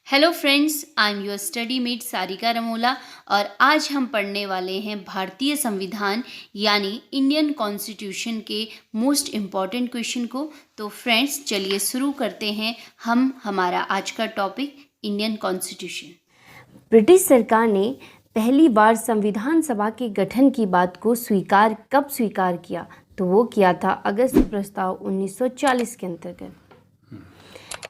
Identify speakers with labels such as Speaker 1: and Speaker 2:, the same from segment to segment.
Speaker 1: Hello friends, I am your study mate Sarika Ramola और आज हम पढ़ने वाले हैं भारतीय संविधान यानी इंडियन कॉन्स्टिट्यूशन के मोस्ट इम्पॉर्टेंट क्वेश्चन को। तो फ्रेंड्स चलिए शुरू करते हैं हम हमारा आज का टॉपिक इंडियन कॉन्स्टिट्यूशन।
Speaker 2: ब्रिटिश सरकार ने पहली बार संविधान सभा के गठन की बात को कब स्वीकार किया? तो वो किया था अगस्त प्रस्ताव 1940 के अंतर्गत।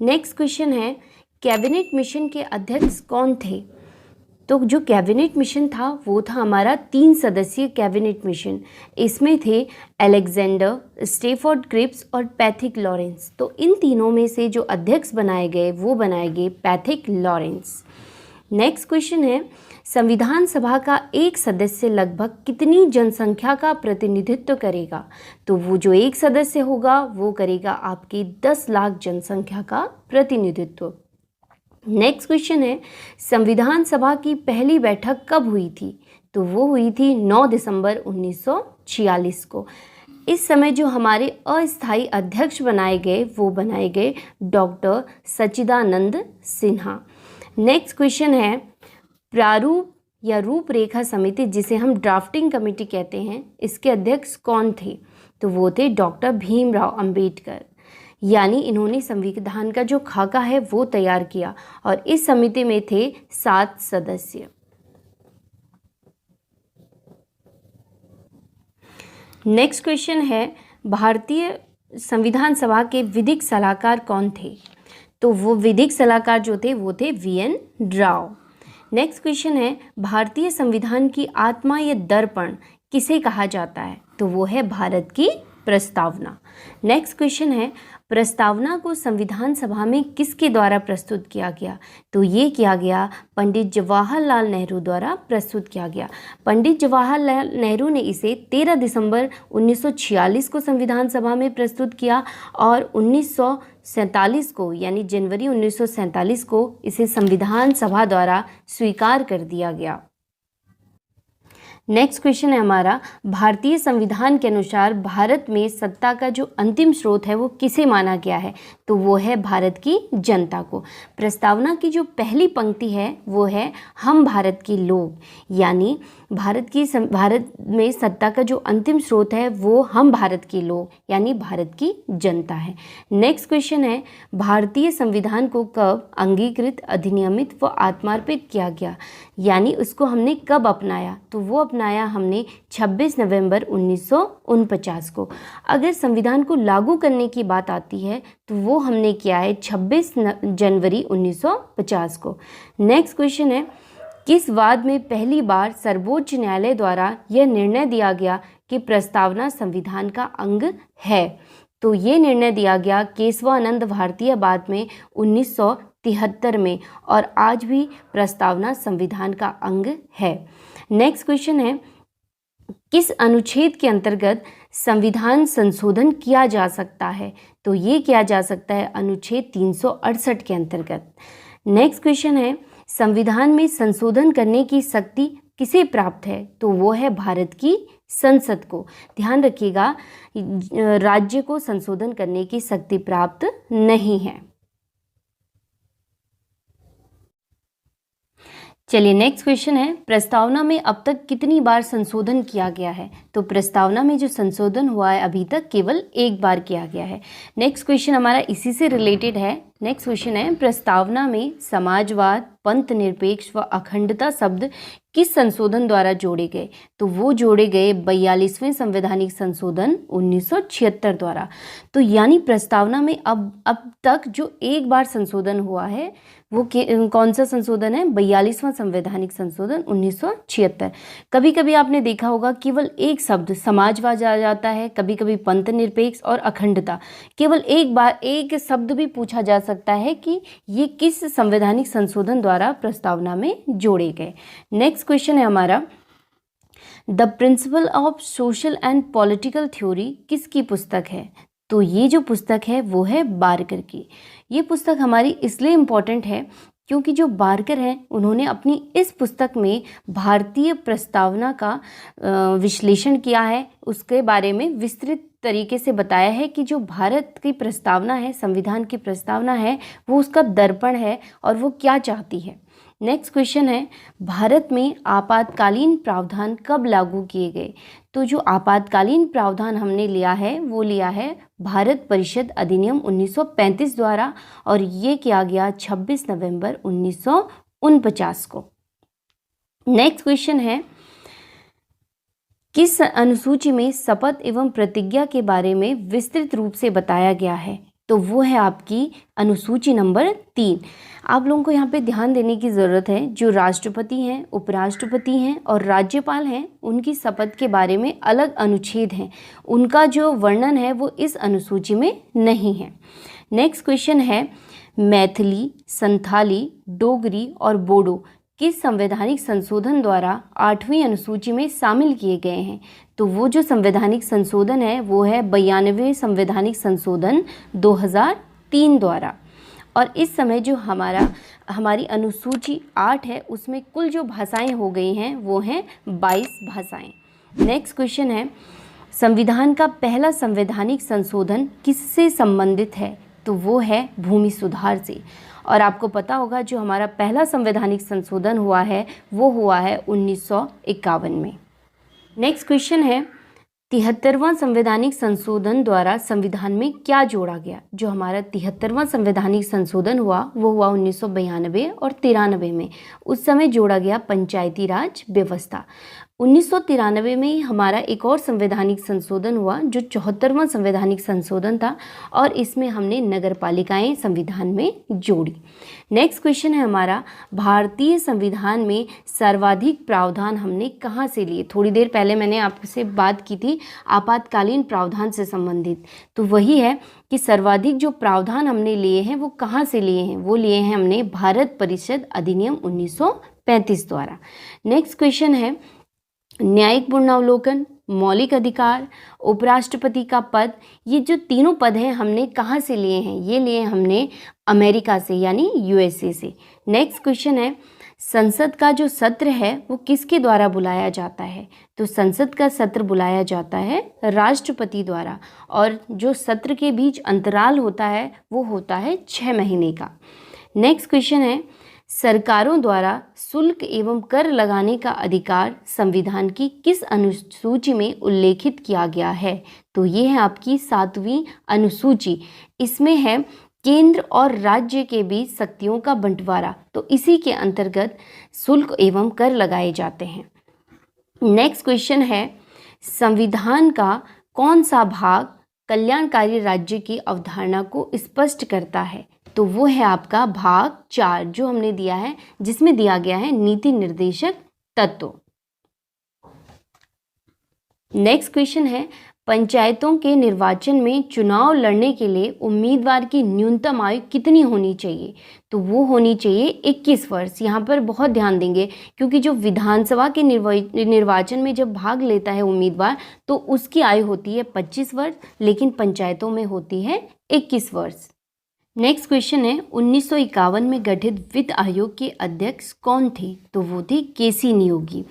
Speaker 2: नेक्स्ट क्वेश्चन है, कैबिनेट मिशन के अध्यक्ष कौन थे? तो जो कैबिनेट मिशन था वो था हमारा 3 सदस्यीय कैबिनेट मिशन। इसमें थे अलेक्जेंडर, स्टेफोर्ड क्रिप्स और पैथिक लॉरेंस। तो इन तीनों में से जो अध्यक्ष बनाए गए वो बनाए गए पैथिक लॉरेंस। नेक्स्ट क्वेश्चन है, संविधान सभा का एक सदस्य लगभग कितनी जनसंख्या का प्रतिनिधित्व करेगा? तो वो जो एक सदस्य होगा वो करेगा आपकी 10 लाख जनसंख्या का प्रतिनिधित्व। नेक्स्ट क्वेश्चन है, संविधान सभा की पहली बैठक कब हुई थी? तो वो हुई थी 9 दिसंबर 1946 को। इस समय जो हमारे अस्थायी अध्यक्ष बनाए गए वो बनाए गए डॉक्टर सच्चिदानंद सिन्हा। नेक्स्ट क्वेश्चन है, प्रारूप या रूपरेखा समिति जिसे हम ड्राफ्टिंग कमेटी कहते हैं, इसके अध्यक्ष कौन थे? तो वो थे डॉक्टर भीमराव अंबेडकर। यानी इन्होंने संविधान का जो खाका है वो तैयार किया और इस समिति में थे 7 सदस्य। नेक्स्ट क्वेश्चन है, भारतीय संविधान सभा के विधिक सलाहकार कौन थे? तो वो विधिक सलाहकार जो थे वो थे वीएन राव। नेक्स्ट क्वेश्चन है, भारतीय संविधान की आत्मा या दर्पण किसे कहा जाता है? तो वो है भारत की प्रस्तावना। नेक्स्ट क्वेश्चन है, प्रस्तावना को संविधान सभा में किसके द्वारा प्रस्तुत किया गया? तो ये किया गया पंडित जवाहरलाल नेहरू द्वारा प्रस्तुत किया गया। पंडित जवाहरलाल नेहरू ने इसे 13 दिसंबर 1946 को संविधान सभा में प्रस्तुत किया और 1947 को यानी जनवरी 1947 को इसे संविधान सभा द्वारा स्वीकार कर दिया गया। नेक्स्ट क्वेश्चन है हमारा, भारतीय संविधान के अनुसार भारत में सत्ता का जो अंतिम स्रोत है वो किसे माना गया है? तो वो है भारत की जनता को। प्रस्तावना की जो पहली पंक्ति है वो है हम भारत के लोग, यानी भारत में सत्ता का जो अंतिम स्रोत है वो हम भारत के लोग यानी भारत की जनता है। नेक्स्ट क्वेश्चन है, भारतीय संविधान को कब अंगीकृत, अधिनियमित व आत्मार्पित किया गया? यानी उसको हमने कब अपनाया? तो वो अपनाया हमने 26 नवंबर 1949 को। अगर संविधान को लागू करने की बात आती है तो वो हमने किया है 26 जनवरी 1950 को। नेक्स्ट क्वेश्चन है, किस वाद में पहली बार सर्वोच्च न्यायालय द्वारा यह निर्णय दिया गया कि प्रस्तावना संविधान का अंग है? तो ये निर्णय दिया गया केशवानंद भारतीय वाद में 1973 में और आज भी प्रस्तावना संविधान का अंग है। नेक्स्ट क्वेश्चन है, किस अनुच्छेद के अंतर्गत संविधान संशोधन किया जा सकता है? तो ये किया जा सकता है अनुच्छेद 368 के अंतर्गत। नेक्स्ट क्वेश्चन है, संविधान में संशोधन करने की शक्ति किसे प्राप्त है? तो वो है भारत की संसद को। ध्यान रखिएगा, राज्य को संशोधन करने की शक्ति प्राप्त नहीं है। चलिए नेक्स्ट क्वेश्चन है, प्रस्तावना में अब तक कितनी बार संशोधन किया गया है? तो प्रस्तावना में जो संशोधन हुआ है अभी तक केवल एक बार किया गया है। नेक्स्ट क्वेश्चन हमारा इसी से रिलेटेड है। नेक्स्ट क्वेश्चन है, प्रस्तावना में समाजवाद, पंथ निरपेक्ष व अखंडता शब्द किस संशोधन द्वारा जोड़े गए? तो वो जोड़े गए 42वें संवैधानिक संशोधन 1976 द्वारा। तो यानी प्रस्तावना में अब तक जो एक बार संशोधन हुआ है वो कौन सा संशोधन है? 42वां संवैधानिक संशोधन 1976। कभी कभी आपने देखा होगा केवल एक शब्द समाजवाद आ जाता है, कभी कभी पंथ निरपेक्ष और अखंडता, केवल एक बार एक शब्द भी पूछा जा सकता है कि ये किस संवैधानिक संशोधन द्वारा प्रस्तावना में जोड़े गए। नेक्स्ट क्वेश्चन है हमारा, the principle of social and political theory किसकी पुस्तक है? तो ये जो पुस्तक है वो है बारकर की। ये पुस्तक हमारी इसलिए इम्पॉर्टेंट है क्योंकि जो बारकर हैं उन्होंने अपनी इस पुस्तक में भारतीय प्रस्तावना का विश्लेषण किया है, उसके बारे में विस्तृत तरीके से बताया है कि जो भारत की प्रस्तावना है, संविधान की प्रस्तावना है, वो उसका दर्पण है और वो क्या चाहती है। नेक्स्ट क्वेश्चन है, भारत में आपातकालीन प्रावधान कब लागू किए गए? तो जो आपातकालीन प्रावधान हमने लिया है वो लिया है भारत परिषद अधिनियम 1935 द्वारा, और ये किया गया 26 नवंबर 1949 को। नेक्स्ट क्वेश्चन है, किस अनुसूची में शपथ एवं प्रतिज्ञा के बारे में विस्तृत रूप से बताया गया है? तो वो है आपकी अनुसूची नंबर 3। आप लोगों को यहाँ पे ध्यान देने की ज़रूरत है, जो राष्ट्रपति हैं, उपराष्ट्रपति हैं और राज्यपाल हैं, उनकी शपथ के बारे में अलग अनुच्छेद हैं, उनका जो वर्णन है वो इस अनुसूची में नहीं है। नेक्स्ट क्वेश्चन है, मैथिली, संथाली, डोगरी और बोडो किस संवैधानिक संशोधन द्वारा 8वीं अनुसूची में शामिल किए गए हैं? तो वो जो संवैधानिक संशोधन है वो है 92वें संवैधानिक संशोधन 2003 द्वारा। और इस समय जो हमारी अनुसूची 8 है उसमें कुल जो भाषाएं हो गई हैं वो हैं 22 भाषाएं। नेक्स्ट क्वेश्चन है, संविधान का पहला संवैधानिक संशोधन किससे संबंधित है? तो वो है भूमि सुधार से। और आपको पता होगा जो हमारा पहला संवैधानिक संशोधन हुआ है वो हुआ है 1951 में। नेक्स्ट क्वेश्चन है, 73वां संवैधानिक संशोधन द्वारा संविधान में क्या जोड़ा गया? जो हमारा 73वां संवैधानिक संशोधन हुआ वो हुआ 1992 और 93 में। उस समय जोड़ा गया पंचायती राज व्यवस्था। 1993 में हमारा एक और संवैधानिक संशोधन हुआ जो 74वां संवैधानिक संशोधन था, और इसमें हमने नगरपालिकाएं संविधान में जोड़ी। नेक्स्ट क्वेश्चन है हमारा, भारतीय संविधान में सर्वाधिक प्रावधान हमने कहाँ से लिए? थोड़ी देर पहले मैंने आपसे बात की थी आपातकालीन प्रावधान से संबंधित, तो वही है कि सर्वाधिक जो प्रावधान हमने लिए हैं वो कहाँ से लिए हैं? वो लिए हैं हमने भारत परिषद अधिनियम 1935 द्वारा। नेक्स्ट क्वेश्चन है, न्यायिक पुनरावलोकन, मौलिक अधिकार, उपराष्ट्रपति का पद, ये जो तीनों पद हैं हमने कहाँ से लिए हैं? ये लिए हमने अमेरिका से यानी यूएसए से। नेक्स्ट क्वेश्चन है, संसद का जो सत्र है वो किसके द्वारा बुलाया जाता है? तो संसद का सत्र बुलाया जाता है राष्ट्रपति द्वारा, और जो सत्र के बीच अंतराल होता है वो होता है 6 महीने का। नेक्स्ट क्वेश्चन है, सरकारों द्वारा शुल्क एवं कर लगाने का अधिकार संविधान की किस अनुसूची में उल्लेखित किया गया है? तो ये है आपकी 7वीं अनुसूची। इसमें है केंद्र और राज्य के बीच शक्तियों का बंटवारा, तो इसी के अंतर्गत शुल्क एवं कर लगाए जाते हैं। नेक्स्ट क्वेश्चन है, संविधान का कौन सा भाग कल्याणकारी राज्य की अवधारणा को स्पष्ट करता है? तो वो है आपका भाग 4 जो हमने दिया है, जिसमें दिया गया है नीति निर्देशक तत्व। नेक्स्ट क्वेश्चन है, पंचायतों के निर्वाचन में चुनाव लड़ने के लिए उम्मीदवार की न्यूनतम आयु कितनी होनी चाहिए? तो वो होनी चाहिए 21 वर्ष। यहाँ पर बहुत ध्यान देंगे क्योंकि जो विधानसभा के निर्वाचन में जब भाग लेता है उम्मीदवार तो उसकी आयु होती है 25 वर्ष, लेकिन पंचायतों में होती है 21 वर्ष। नेक्स्ट क्वेश्चन है, 1951 में गठित वित्त आयोग के अध्यक्ष कौन थे? तो वो थे केसी नियोगी।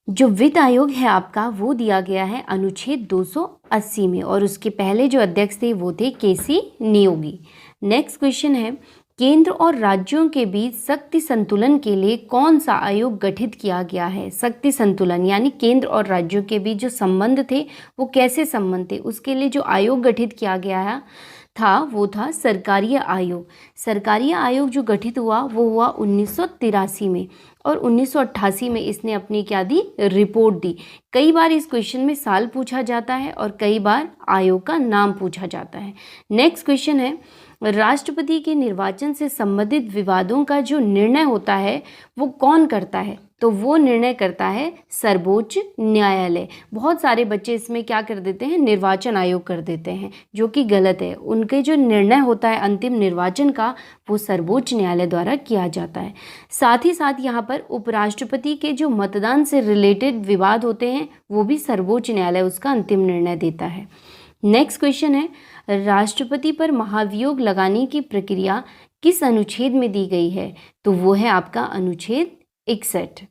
Speaker 2: जो वित्त आयोग है आपका वो दिया गया है अनुच्छेद 280 में, और उसके पहले जो अध्यक्ष थे वो थे केसी नियोगी। नेक्स्ट क्वेश्चन है, केंद्र और राज्यों के बीच शक्ति संतुलन के लिए कौन सा आयोग गठित किया गया है? शक्ति संतुलन यानी केंद्र और राज्यों के बीच जो संबंध थे वो कैसे संबंध थे, उसके लिए जो आयोग गठित किया गया था वो था सरकारीय आयोग। सरकारीय आयोग जो गठित हुआ वो हुआ 1983 में, और 1988 में इसने अपनी क्या दी? रिपोर्ट दी। कई बार इस क्वेश्चन में साल पूछा जाता है और कई बार आयोग का नाम पूछा जाता है। नेक्स्ट क्वेश्चन है, राष्ट्रपति के निर्वाचन से संबंधित विवादों का जो निर्णय होता है वो कौन करता है? तो वो निर्णय करता है सर्वोच्च न्यायालय। बहुत सारे बच्चे इसमें क्या कर देते हैं? निर्वाचन आयोग कर देते हैं, जो कि गलत है। उनके जो निर्णय होता है अंतिम निर्वाचन का वो सर्वोच्च न्यायालय द्वारा किया जाता है। साथ ही साथ यहाँ पर उपराष्ट्रपति के जो मतदान से रिलेटेड विवाद होते हैं वो भी सर्वोच्च न्यायालय उसका अंतिम निर्णय देता है। नेक्स्ट क्वेश्चन है, राष्ट्रपति पर महाभियोग लगाने की प्रक्रिया किस अनुच्छेद में दी गई है? तो वो है आपका अनुच्छेद 61।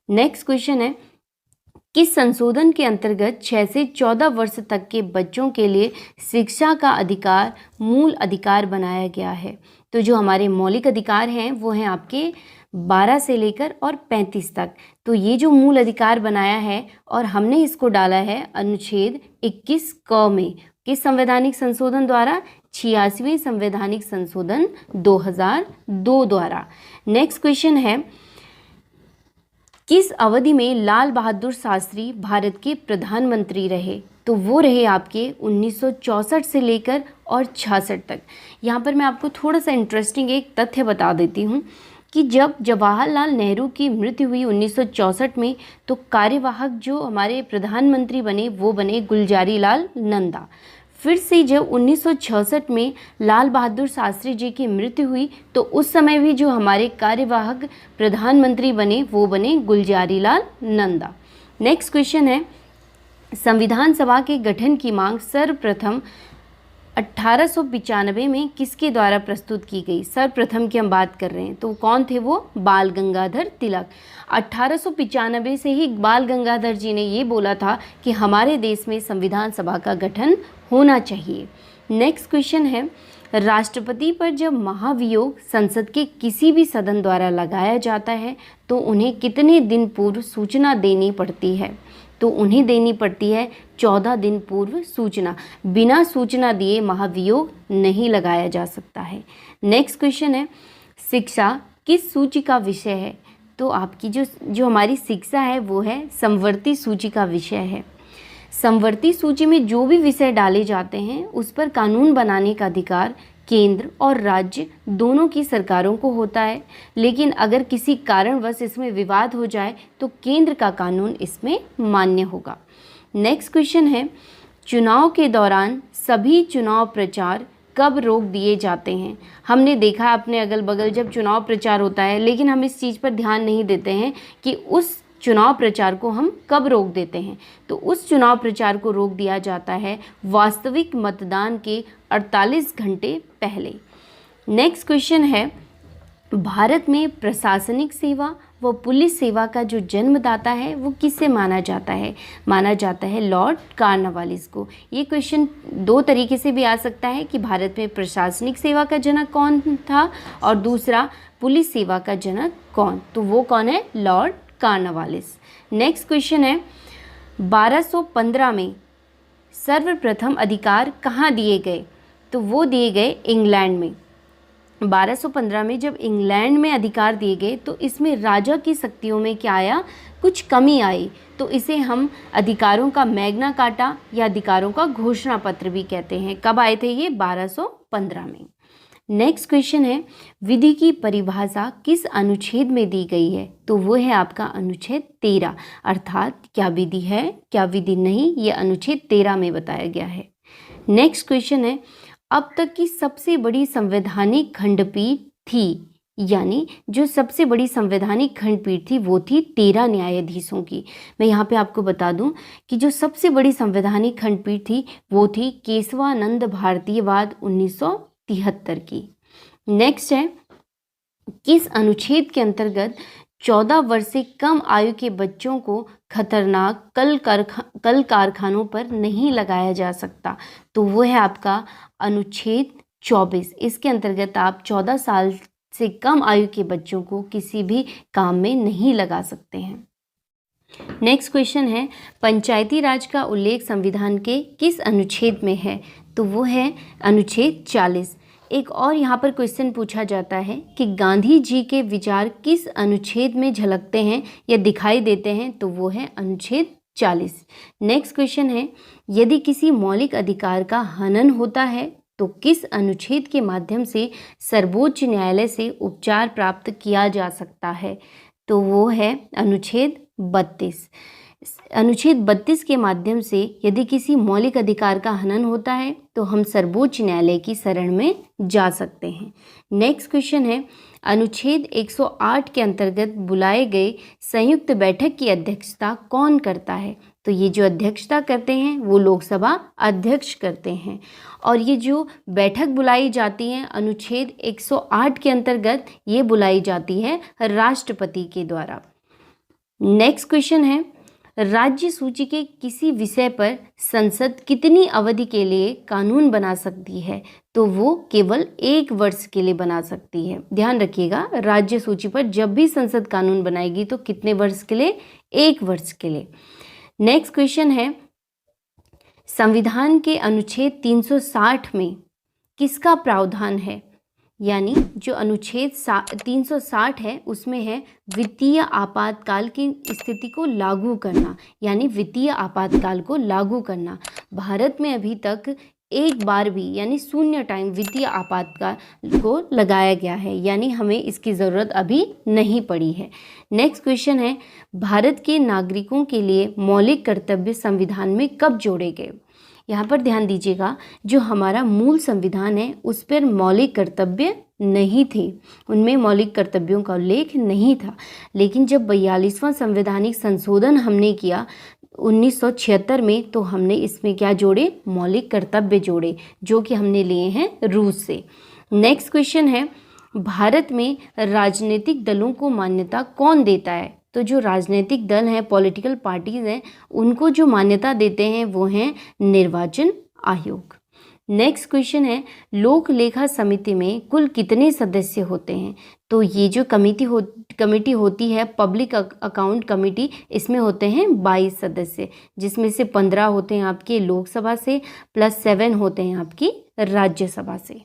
Speaker 2: नेक्स्ट क्वेश्चन है, किस संशोधन के अंतर्गत 6 से 14 वर्ष तक के बच्चों के लिए शिक्षा का अधिकार मूल अधिकार बनाया गया है? तो जो हमारे मौलिक अधिकार हैं वो हैं आपके 12 से लेकर और 35 तक। तो ये जो मूल अधिकार बनाया है और हमने इसको डाला है अनुच्छेद 21 क में, किस संवैधानिक संशोधन द्वारा? 86वें संवैधानिक संशोधन 2002 द्वारा। नेक्स्ट क्वेश्चन है, किस अवधि में लाल बहादुर शास्त्री भारत के प्रधानमंत्री रहे? तो वो रहे आपके 1964 से लेकर और 66 तक। यहाँ पर मैं आपको थोड़ा सा इंटरेस्टिंग एक तथ्य बता देती हूँ कि जब जवाहरलाल नेहरू की मृत्यु हुई 1964 में, तो कार्यवाहक जो हमारे प्रधानमंत्री बने वो बने गुलजारी लाल नंदा। फिर से जब 1966 में लाल बहादुर शास्त्री जी की मृत्यु हुई, तो उस समय भी जो हमारे कार्यवाहक प्रधानमंत्री बने वो बने गुलजारी लाल नंदा। नेक्स्ट क्वेश्चन है, संविधान सभा के गठन की मांग सर्वप्रथम 1895 में किसके द्वारा प्रस्तुत की गई? सर्वप्रथम की हम बात कर रहे हैं, तो कौन थे वो? बाल गंगाधर तिलक। 1895 से ही बाल गंगाधर जी ने ये बोला था कि हमारे देश में संविधान सभा का गठन होना चाहिए। नेक्स्ट क्वेश्चन है, राष्ट्रपति पर जब महाभियोग संसद के किसी भी सदन द्वारा लगाया जाता है तो उन्हें कितने दिन पूर्व सूचना देनी पड़ती है? तो उन्हें देनी पड़ती है 14 दिन पूर्व सूचना। बिना सूचना दिए महाभियोग नहीं लगाया जा सकता है। नेक्स्ट क्वेश्चन है, शिक्षा किस सूची का विषय है? तो आपकी जो हमारी शिक्षा है वो है समवर्ती सूची का विषय है। समवर्ती सूची में जो भी विषय डाले जाते हैं उस पर कानून बनाने का अधिकार केंद्र और राज्य दोनों की सरकारों को होता है, लेकिन अगर किसी कारणवश इसमें विवाद हो जाए तो केंद्र का कानून इसमें मान्य होगा। नेक्स्ट क्वेश्चन है, चुनाव के दौरान सभी चुनाव प्रचार कब रोक दिए जाते हैं? हमने देखा अपने अगल बगल जब चुनाव प्रचार होता है, लेकिन हम इस चीज़ पर ध्यान नहीं देते हैं कि उस चुनाव प्रचार को हम कब रोक देते हैं। तो उस चुनाव प्रचार को रोक दिया जाता है वास्तविक मतदान के 48 घंटे पहले। नेक्स्ट क्वेश्चन है, भारत में प्रशासनिक सेवा व पुलिस सेवा का जो जन्मदाता है वो किसे माना जाता है? माना जाता है लॉर्ड कॉर्नवालिस को। ये क्वेश्चन दो तरीके से भी आ सकता है कि भारत में प्रशासनिक सेवा का जनक कौन था और दूसरा पुलिस सेवा का जनक कौन? तो वो कौन है? Lord Cornwallis. नेक्स्ट क्वेश्चन है, 1215 में सर्वप्रथम अधिकार कहाँ दिए गए? तो वो दिए गए इंग्लैंड में। 1215 में जब इंग्लैंड में अधिकार दिए गए तो इसमें राजा की शक्तियों में क्या आया? कुछ कमी आई, तो इसे हम अधिकारों का मैग्ना कार्टा या अधिकारों का घोषणा पत्र भी कहते हैं। कब आए थे ये? 1215 में। नेक्स्ट क्वेश्चन है, विधि की परिभाषा किस अनुच्छेद में दी गई है? तो वो है आपका अनुच्छेद 13, अर्थात क्या विधि है क्या विधि नहीं, ये अनुच्छेद 13 में बताया गया है। नेक्स्ट क्वेश्चन है, अब तक की सबसे बड़ी संवैधानिक खंडपीठ थी, यानी जो सबसे बड़ी संवैधानिक खंडपीठ थी वो थी 13 न्यायाधीशों की। मैं यहाँ पे आपको बता दूं कि जो सबसे बड़ी संवैधानिक खंडपीठ थी वो थी केशवानंद भारतीयवाद 1973 की। नेक्स्ट है, किस अनुच्छेद के अंतर्गत 14 वर्ष से कम आयु के बच्चों को खतरनाक कल कारखानों पर नहीं लगाया जा सकता? तो वो है आपका अनुच्छेद 24। इसके अंतर्गत आप 14 साल से कम आयु के बच्चों को किसी भी काम में नहीं लगा सकते हैं। नेक्स्ट क्वेश्चन है, पंचायती राज का उल्लेख संविधान के किस अनुच्छेद में है? तो वो है अनुच्छेद 40। एक और यहाँ पर क्वेश्चन पूछा जाता है कि गांधी जी के विचार किस अनुच्छेद में झलकते हैं या दिखाई देते हैं? तो वो है अनुच्छेद 40। नेक्स्ट क्वेश्चन है, यदि किसी मौलिक अधिकार का हनन होता है तो किस अनुच्छेद के माध्यम से सर्वोच्च न्यायालय से उपचार प्राप्त किया जा सकता है? तो वो है अनुच्छेद 32। अनुच्छेद 32 के माध्यम से यदि किसी मौलिक अधिकार का हनन होता है तो हम सर्वोच्च न्यायालय की शरण में जा सकते हैं। नेक्स्ट क्वेश्चन है, अनुच्छेद 108 के अंतर्गत बुलाए गए संयुक्त बैठक की अध्यक्षता कौन करता है? तो ये जो अध्यक्षता करते हैं वो लोकसभा अध्यक्ष करते हैं। और ये जो बैठक बुलाई जाती है अनुच्छेद 108 के अंतर्गत ये बुलाई जाती है राष्ट्रपति के द्वारा। नेक्स्ट क्वेश्चन है, राज्य सूची के किसी विषय पर संसद कितनी अवधि के लिए कानून बना सकती है? तो वो केवल 1 वर्ष के लिए बना सकती है। ध्यान रखिएगा, राज्य सूची पर जब भी संसद कानून बनाएगी तो कितने वर्ष के लिए? 1 वर्ष के लिए। नेक्स्ट क्वेश्चन है, संविधान के अनुच्छेद 360 में किसका प्रावधान है? यानी जो अनुच्छेद 360 है उसमें है वित्तीय आपातकाल की स्थिति को लागू करना, यानी वित्तीय आपातकाल को लागू करना। भारत में अभी तक एक बार भी यानी शून्य टाइम वित्तीय आपातकाल को लगाया गया है, यानी हमें इसकी ज़रूरत अभी नहीं पड़ी है। नेक्स्ट क्वेश्चन है, भारत के नागरिकों के लिए मौलिक कर्तव्य संविधान में कब जोड़े गए? यहाँ पर ध्यान दीजिएगा, जो हमारा मूल संविधान है उस पर मौलिक कर्तव्य नहीं थे, उनमें मौलिक कर्तव्यों का उल्लेख नहीं था। लेकिन जब 42वां संवैधानिक संशोधन हमने किया 1976 में, तो हमने इसमें क्या जोड़े? मौलिक कर्तव्य जोड़े, जो कि हमने लिए हैं रूस से। नेक्स्ट क्वेश्चन है, भारत में राजनीतिक दलों को मान्यता कौन देता है? तो जो राजनीतिक दल हैं, पॉलिटिकल पार्टीज हैं, उनको जो मान्यता देते हैं वो हैं निर्वाचन आयोग। नेक्स्ट क्वेश्चन है, लोक लेखा समिति में कुल कितने सदस्य होते हैं? तो ये जो कमेटी होती है पब्लिक अकाउंट कमेटी, इसमें होते हैं 22 सदस्य, जिसमें से 15 होते हैं आपके लोकसभा से प्लस 7 होते हैं आपकी राज्यसभा से।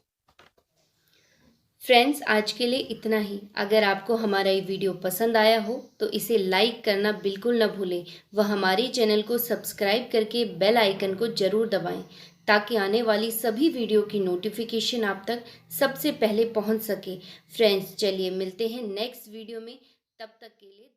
Speaker 2: फ्रेंड्स, आज के लिए इतना ही। अगर आपको हमारा ये वीडियो पसंद आया हो तो इसे लाइक करना बिल्कुल न भूलें व हमारे चैनल को सब्सक्राइब करके बेल आइकन को ज़रूर दबाएं, ताकि आने वाली सभी वीडियो की नोटिफिकेशन आप तक सबसे पहले पहुंच सके। फ्रेंड्स, चलिए मिलते हैं नेक्स्ट वीडियो में, तब तक के लिए